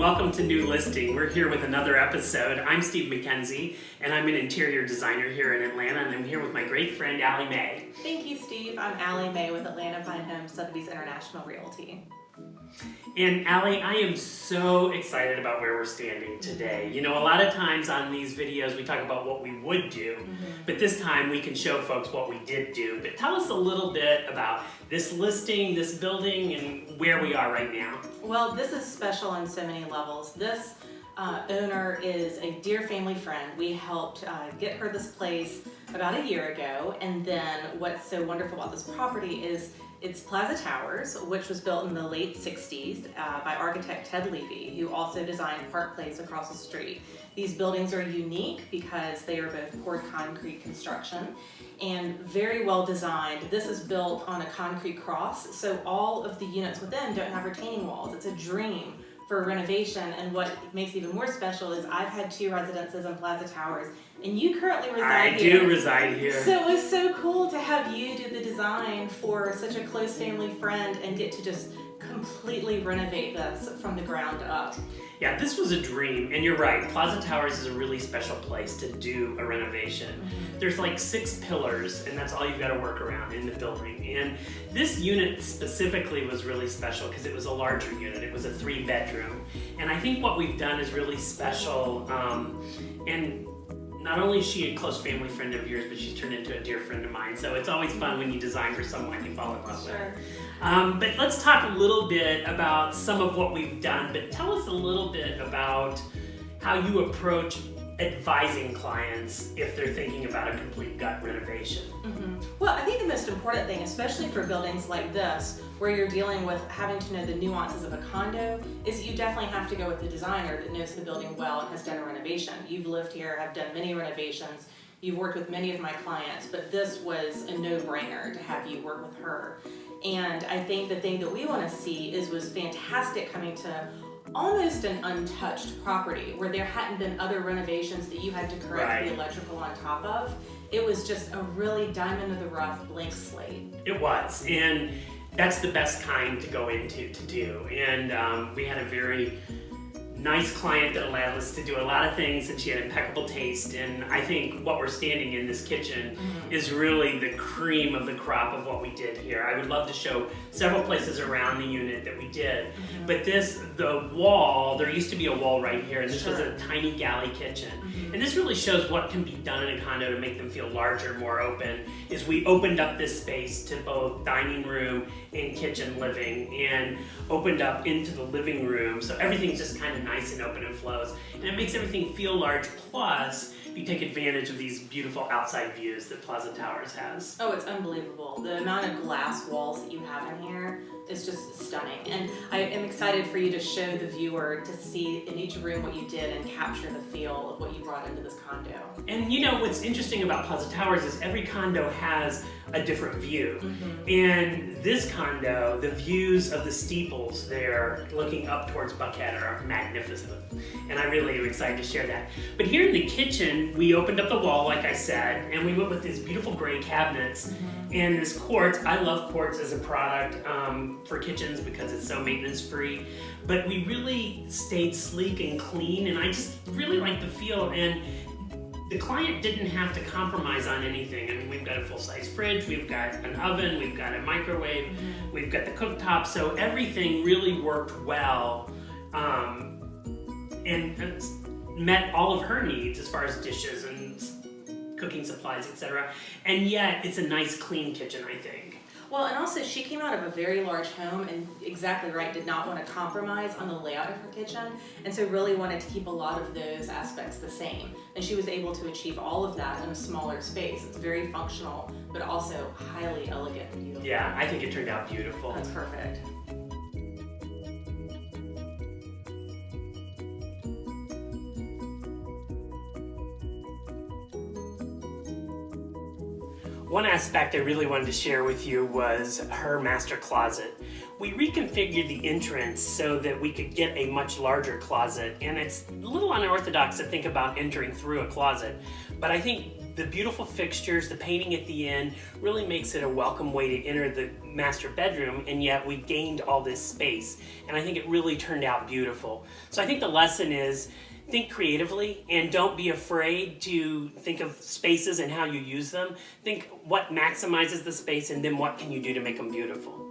welcome to New Listing. We're here with another episode. I'm Steve McKenzie, and I'm an interior designer here in Atlanta, and I'm here with my great friend, Allie Mae. Thank you, Steve. I'm Allie Mae with Atlanta Fine Homes, Sotheby's International Realty. And Allie, I am so excited about where we're standing today. You know, a lot of times on these videos we talk about what we would do, but this time we can show folks what we did do. But tell us a little bit about this listing, this building, and where we are right now. Well, this is special on so many levels. This owner is a dear family friend. We helped get her this place about a year ago, and then what's so wonderful about this property is it's Plaza Towers, which was built in the late 60s by architect Ted Levy, who also designed Park Place across the street. These buildings are unique because they are both poured concrete construction and very well designed. This is built on a concrete cross, so all of the units within don't have retaining walls. It's a dream for renovation, and what makes it even more special is I've had 2 residences in Plaza Towers, and you currently reside here. I do reside here. So it was so cool to have you do the design for such a close family friend and get to just completely renovate this from the ground up. Yeah, this was a dream, and you're right. Plaza Towers is a really special place to do a renovation. There's like 6 pillars, and that's all you've got to work around in the building. And this unit specifically was really special because it was a larger unit. It was a 3-bedroom. And I think what we've done is really special. And not only is she a close family friend of yours, but she's turned into a dear friend of mine. So it's always fun when you design for someone you fall in love with. But let's talk a little bit about some of what we've done, but tell us a little bit about how you approach advising clients if they're thinking about a complete gut renovation. Well, I think the most important thing, especially for buildings like this, where you're dealing with having to know the nuances of a condo, is you definitely have to go with the designer that knows the building well and has done a renovation. You've lived here, have done many renovations, you've worked with many of my clients, but this was a no-brainer to have you work with her. And I think the thing that we want to see was fantastic coming to almost an untouched property where there hadn't been other renovations that you had to correct the electrical on top of. It was just a really diamond in the rough blank slate. It was, and that's the best kind to go into to do. And we had a very nice client that allowed us to do a lot of things, and she had impeccable taste. And I think what we're standing in this kitchen is really the cream of the crop of what we did here. I would love to show several places around the unit that we did, but the wall, there used to be a wall right here, and this was a tiny galley kitchen. And this really shows what can be done in a condo to make them feel larger, more open, is we opened up this space to both dining room and kitchen living, and opened up into the living room, so everything's just kind of nice and open and flows, and it makes everything feel large. Plus, you take advantage of these beautiful outside views that Plaza Towers has. Oh, it's unbelievable. The amount of glass walls that you have in here is just stunning. And I am excited for you to show the viewer to see in each room what you did and capture the feel of what you brought into this condo. And you know what's interesting about Plaza Towers is every condo has a different view. And this condo, the views of the steeples there looking up towards Buckhead are magnificent. And I really am excited to share that. But here in the kitchen, we opened up the wall, like I said, and we went with these beautiful gray cabinets and this quartz. I love quartz as a product for kitchens because it's so maintenance free. But we really stayed sleek and clean, and I just really like the feel. And the client didn't have to compromise on anything. I mean, we've got a full-size fridge, we've got an oven, we've got a microwave, we've got the cooktop, so everything really worked well and met all of her needs as far as dishes and cooking supplies, etc. And yet, it's a nice, clean kitchen, I think. Well, and also she came out of a very large home and exactly right, did not want to compromise on the layout of her kitchen, and so really wanted to keep a lot of those aspects the same. And she was able to achieve all of that in a smaller space. It's very functional, but also highly elegant and beautiful. Yeah, I think it turned out beautiful. That's perfect. One aspect I really wanted to share with you was her master closet. We reconfigured the entrance so that we could get a much larger closet, and it's a little unorthodox to think about entering through a closet, but I think the beautiful fixtures, the painting at the end really makes it a welcome way to enter the master bedroom, and yet we gained all this space. And I think it really turned out beautiful. So I think the lesson is think creatively and don't be afraid to think of spaces and how you use them. Think what maximizes the space and then what can you do to make them beautiful.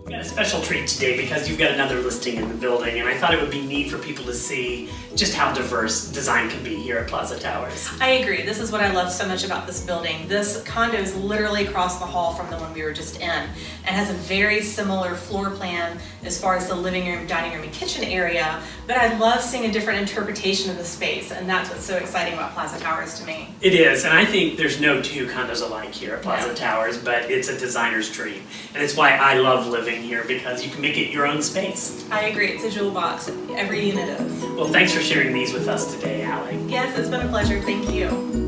We've got a special treat today because you've got another listing in the building, and I thought it would be neat for people to see just how diverse design can be here at Plaza Towers. I agree. This is what I love so much about this building. This condo is literally across the hall from the one we were just in and has a very similar floor plan as far as the living room, dining room, and kitchen area, but I love seeing a different interpretation of the space, and that's what's so exciting about Plaza Towers to me. It is, and I think there's no two condos alike here at Plaza No. Towers, but it's a designer's dream. And it's why I love living here, because you can make it your own space. I agree. It's a jewel box. Every unit is. Well, thanks for sharing these with us today, Allie. Yes, it's been a pleasure. Thank you.